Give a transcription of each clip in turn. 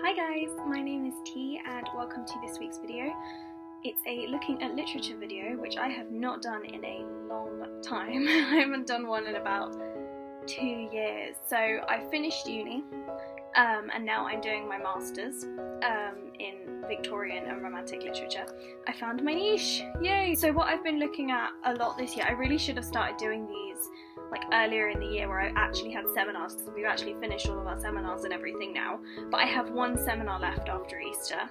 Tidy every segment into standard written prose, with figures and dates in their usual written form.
Hi guys, my name is T and welcome to this week's video. It's a looking at literature video, which I have not done in a long time. I haven't done one in about 2 years. So I finished uni and now I'm doing my masters in Victorian and Romantic literature. I found my niche, yay! So what I've been looking at a lot this year, I really should have started doing these like earlier in the year where I actually had seminars, because we've actually finished all of our seminars and everything now, but I have one seminar left after Easter,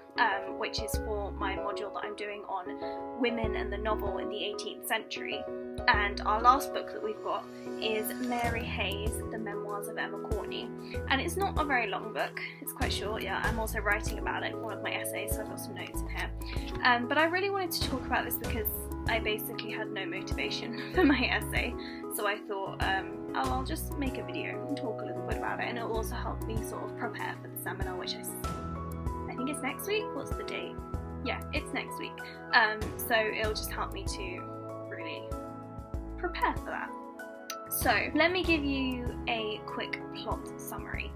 which is for my module that I'm doing on women and the novel in the 18th century, and our last book that we've got is Mary Hayes, The Memoirs of Emma Courtney, and it's not a very long book, it's quite short. Yeah, I'm also writing about it for one of my essays, so I've got some notes in here, but I really wanted to talk about this because I basically had no motivation for my essay, so I thought, I'll just make a video and talk a little bit about it, and it'll also help me sort of prepare for the seminar, which I think it's next week. What's the date? Yeah, it's next week. So it'll just help me to really prepare for that. So let me give you a quick plot summary.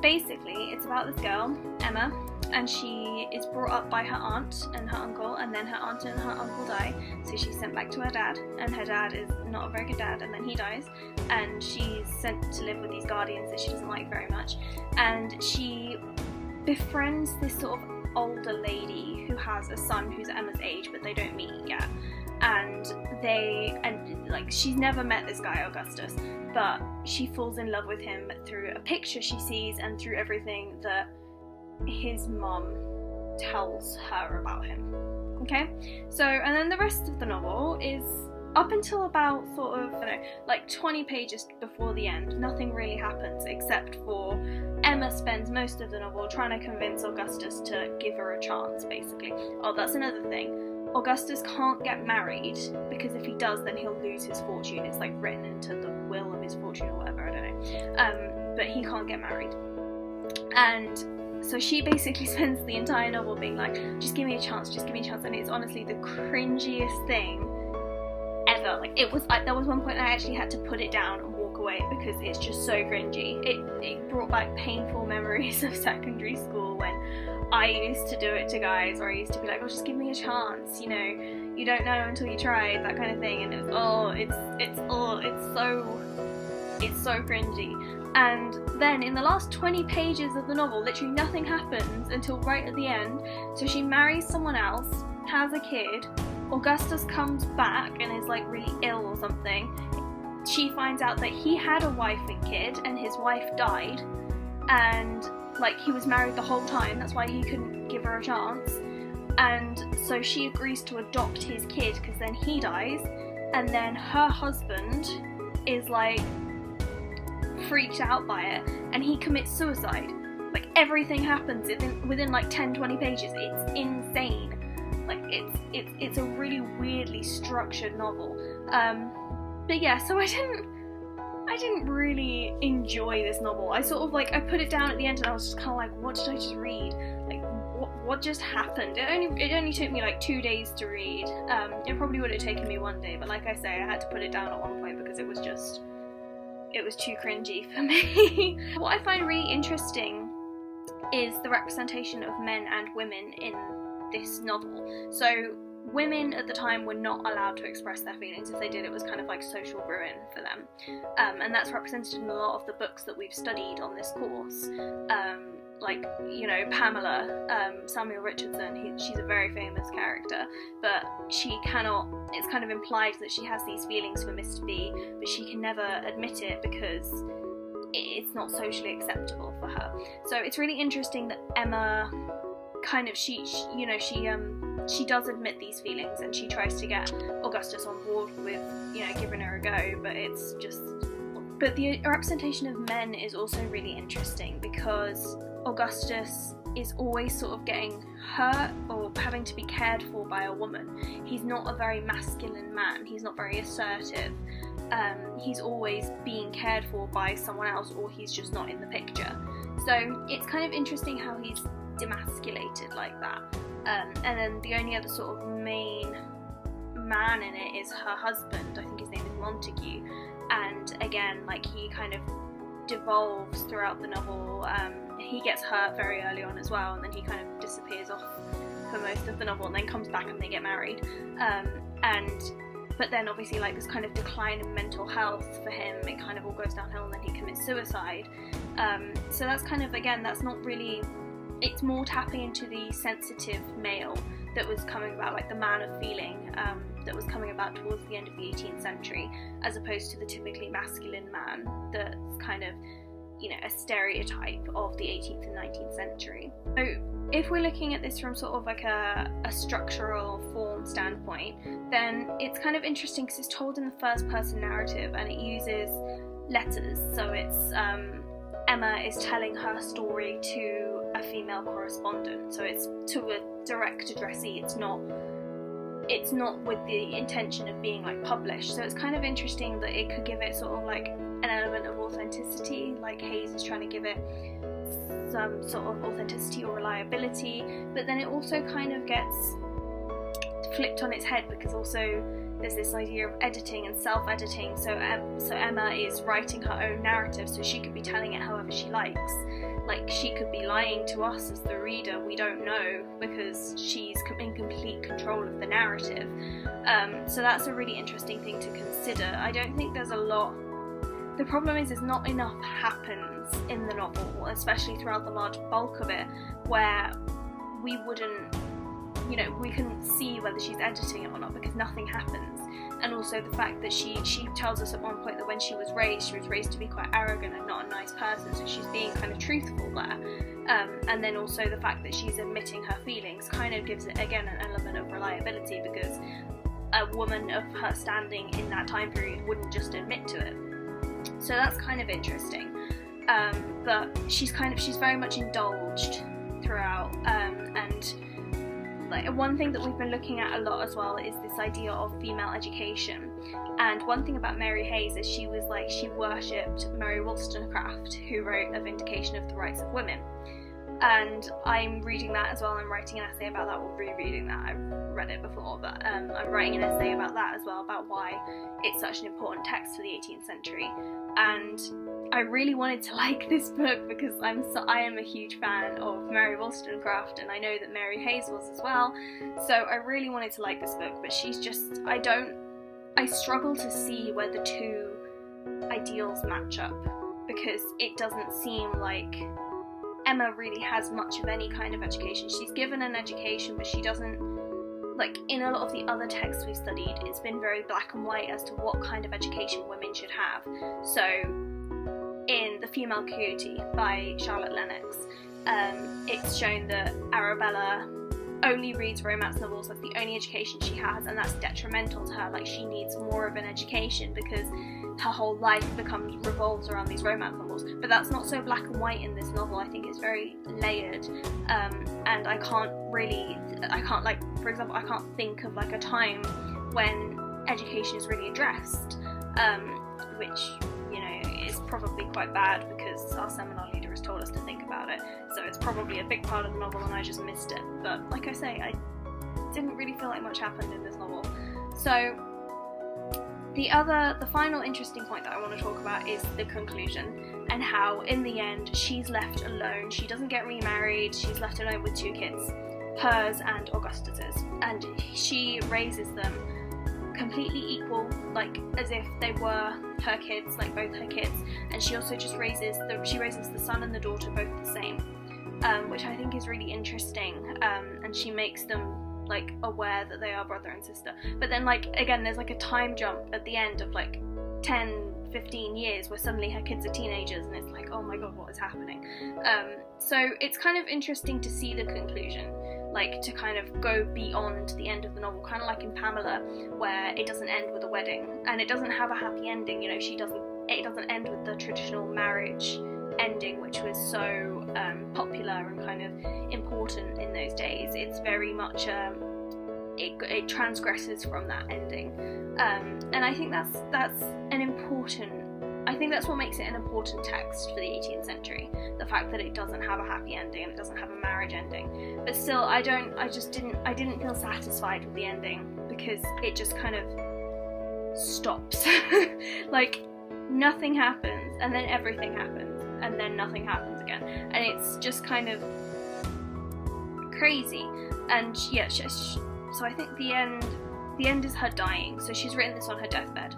Basically, it's about this girl, Emma, and she is brought up by her aunt and her uncle, and then her aunt and her uncle die, so she's sent back to her dad, and her dad is not a very good dad, and then he dies, and she's sent to live with these guardians that she doesn't like very much, and she befriends this sort of older lady who has a son who's Emma's age, but they don't meet yet, and she's never met this guy Augustus, but she falls in love with him through a picture she sees and through everything that his mum tells her about him. Okay, so and then the rest of the novel is up until about sort of, I don't know, like 20 pages before the end, nothing really happens except for Emma spends most of the novel trying to convince Augustus to give her a chance, basically. Oh, that's another thing. Augustus can't get married because if he does, then he'll lose his fortune. It's like written into the will of his fortune or whatever, I don't know. But he can't get married. And so she basically spends the entire novel being like, just give me a chance, just give me a chance. And it's honestly the cringiest thing ever. Like, it was, there was one point I actually had to put it down and walk away because it's just so cringy. It brought back painful memories of secondary school when I used to do it to guys, or I used to be like, oh, just give me a chance, you know, you don't know until you try, that kind of thing, and it's so cringy. And then in the last 20 pages of the novel, literally nothing happens until right at the end. So she marries someone else, has a kid, Augustus comes back and is like really ill or something. She finds out that he had a wife and kid and his wife died, and like he was married the whole time, that's why he couldn't give her a chance, and so she agrees to adopt his kid because then he dies, and then her husband is like freaked out by it and he commits suicide. Like, everything happens within like 10-20 pages. It's insane. Like, it's a really weirdly structured novel. But yeah, so I didn't really enjoy this novel. I sort of like, I put it down at the end and I was just kind of like, what did I just read? Like, what just happened? It only took me like 2 days to read. It probably would have taken me 1 day, but like I say, I had to put it down at one point because it was too cringy for me. What I find really interesting is the representation of men and women in this novel. So women at the time were not allowed to express their feelings. If they did, it was kind of like social ruin for them. And that's represented in a lot of the books that we've studied on this course. Like, you know, Pamela, Samuel Richardson, she's a very famous character, but she cannot, it's kind of implied that she has these feelings for Mr. B, but she can never admit it because it's not socially acceptable for her. So it's really interesting that Emma kind of, she does admit these feelings and she tries to get Augustus on board with, you know, giving her a go, but it's just... But the representation of men is also really interesting because Augustus is always sort of getting hurt or having to be cared for by a woman. He's not a very masculine man, he's not very assertive. He's always being cared for by someone else, or he's just not in the picture. So it's kind of interesting how he's demasculated like that. And then the only other sort of main man in it is her husband. I think his name is Montague, and again, like, he kind of devolves throughout the novel. he gets hurt very early on as well, and then he kind of disappears off for most of the novel and then comes back and they get married. But then obviously like this kind of decline in mental health for him, it kind of all goes downhill and then he commits suicide. So that's kind of, again, that's not really, it's more tapping into the sensitive male that was coming about, like the man of feeling, that was coming about towards the end of the 18th century, as opposed to the typically masculine man that's kind of, you know, a stereotype of the 18th and 19th century. So if we're looking at this from sort of like a structural form standpoint, then it's kind of interesting because it's told in the first person narrative and it uses letters. So it's Emma is telling her story to a female correspondent, so it's to a direct addressee. It's not with the intention of being like published. So it's kind of interesting that it could give it sort of like an element of authenticity, like Hayes is trying to give it some sort of authenticity or reliability, but then it also kind of gets flipped on its head because also there's this idea of editing and self-editing. So Emma is writing her own narrative, so she could be telling it however she likes. Like, she could be lying to us as the reader, we don't know, because she's in complete control of the narrative. So that's a really interesting thing to consider. I don't think there's a lot. The problem is not enough happens in the novel, especially throughout the large bulk of it, where we wouldn't, you know, we couldn't see whether she's editing it or not because nothing happens. And also the fact that she tells us at one point that when she was raised to be quite arrogant and not a nice person, so she's being kind of truthful there. And then also the fact that she's admitting her feelings kind of gives it, again, an element of reliability, because a woman of her standing in that time period wouldn't just admit to it. So that's kind of interesting. But she's very much indulged throughout, and like one thing that we've been looking at a lot as well is this idea of female education. And one thing about Mary Hayes is she worshipped Mary Wollstonecraft, who wrote A Vindication of the Rights of Women. And I'm reading that as well. I'm writing an essay about that, or rereading that. I've read it before, but I'm writing an essay about that as well, about why it's such an important text for the 18th century. And I really wanted to like this book because I am a huge fan of Mary Wollstonecraft, and I know that Mary Hayes was as well. So I really wanted to like this book, but she's just, I struggle to see where the two ideals match up, because it doesn't seem like Emma really has much of any kind of education. She's given an education, but she doesn't, like in a lot of the other texts we've studied, it's been very black and white as to what kind of education women should have. So in The Female Coyote by Charlotte Lennox, it's shown that Arabella only reads romance novels, that's the only education she has, and that's detrimental to her. Like, she needs more of an education because her whole life revolves around these romance novels. But that's not so black and white in this novel. I think it's very layered, and I can't like, for example, I can't think of like a time when education is really addressed, which, you know, is probably quite bad because our seminar leader has told us to think about it, so it's probably a big part of the novel and I just missed it. But like I say, I didn't really feel like much happened in this novel. So the final interesting point that I want to talk about is the conclusion, and how in the end she's left alone. She doesn't get remarried, she's left alone with two kids, hers and Augustus's, and she raises them completely equal, like as if they were her kids, like both her kids. And she also just raises the son and the daughter both the same, which I think is really interesting. And she makes them like aware that they are brother and sister. But then, like, again, there's like a time jump at the end of like 10-15 years where suddenly her kids are teenagers, and it's like, oh my god, what is happening? So it's kind of interesting to see the conclusion, like to kind of go beyond the end of the novel, kind of like in Pamela, where it doesn't end with a wedding and it doesn't have a happy ending. You know, it doesn't end with the traditional marriage ending, which was so popular and kind of important in those days. It's very much it transgresses from that ending, and I think that's an important. I think that's what makes it an important text for the 18th century, the fact that it doesn't have a happy ending and it doesn't have a marriage ending. But still, I didn't feel satisfied with the ending, because it just kind of stops. Like, nothing happens and then everything happens. and then nothing happens again, and it's just kind of crazy. And yeah, so I think the end is her dying. So she's written this on her deathbed,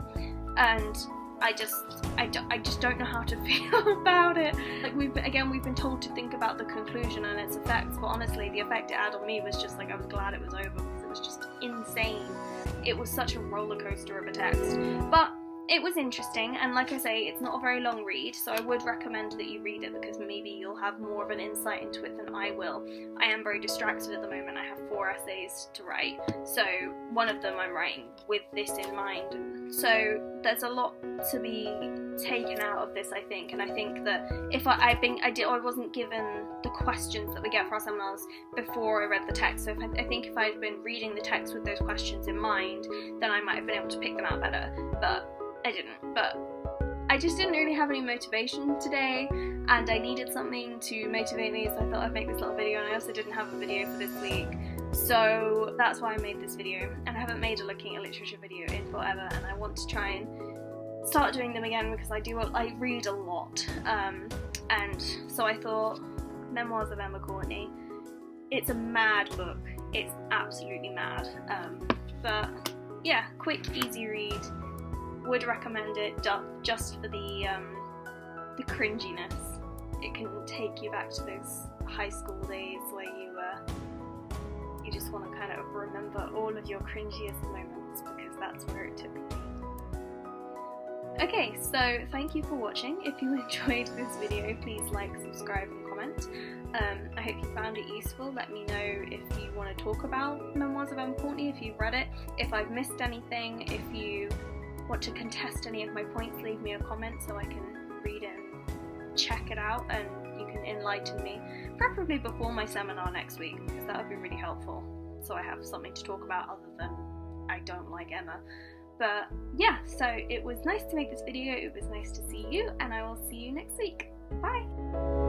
and I just don't know how to feel about it. Like we've been told to think about the conclusion and its effects, but honestly the effect it had on me was just like, I was glad it was over, because it was just insane. It was such a roller coaster of a text, but it was interesting, and like I say, it's not a very long read, so I would recommend that you read it, because maybe you'll have more of an insight into it than I will. I am very distracted at the moment. I have 4 essays to write, so one of them I'm writing with this in mind. So there's a lot to be taken out of this, I think, and I think that if I wasn't given the questions that we get for our seminars before I read the text, so I think if I'd been reading the text with those questions in mind, then I might have been able to pick them out better, but I didn't. But I just didn't really have any motivation today, and I needed something to motivate me, so I thought I'd make this little video, and I also didn't have a video for this week, so that's why I made this video. And I haven't made a looking at literature video in forever, and I want to try and start doing them again, because I read a lot, and so I thought Memoirs of Emma Courtney, it's a mad book, it's absolutely mad, but yeah, quick, easy read. Would recommend it just for the cringiness. It can take you back to those high school days where you just want to kind of remember all of your cringiest moments, because that's where it took me. Okay, so thank you for watching. If you enjoyed this video, please like, subscribe and comment. I hope you found it useful. Let me know if you want to talk about Memoirs of Emma Courtney, if you've read it, if I've missed anything, if you want to contest any of my points, leave me a comment so I can read it and check it out, and you can enlighten me, preferably before my seminar next week, because that would be really helpful, so I have something to talk about other than I don't like Emma. But yeah, so it was nice to make this video, it was nice to see you, and I will see you next week. Bye!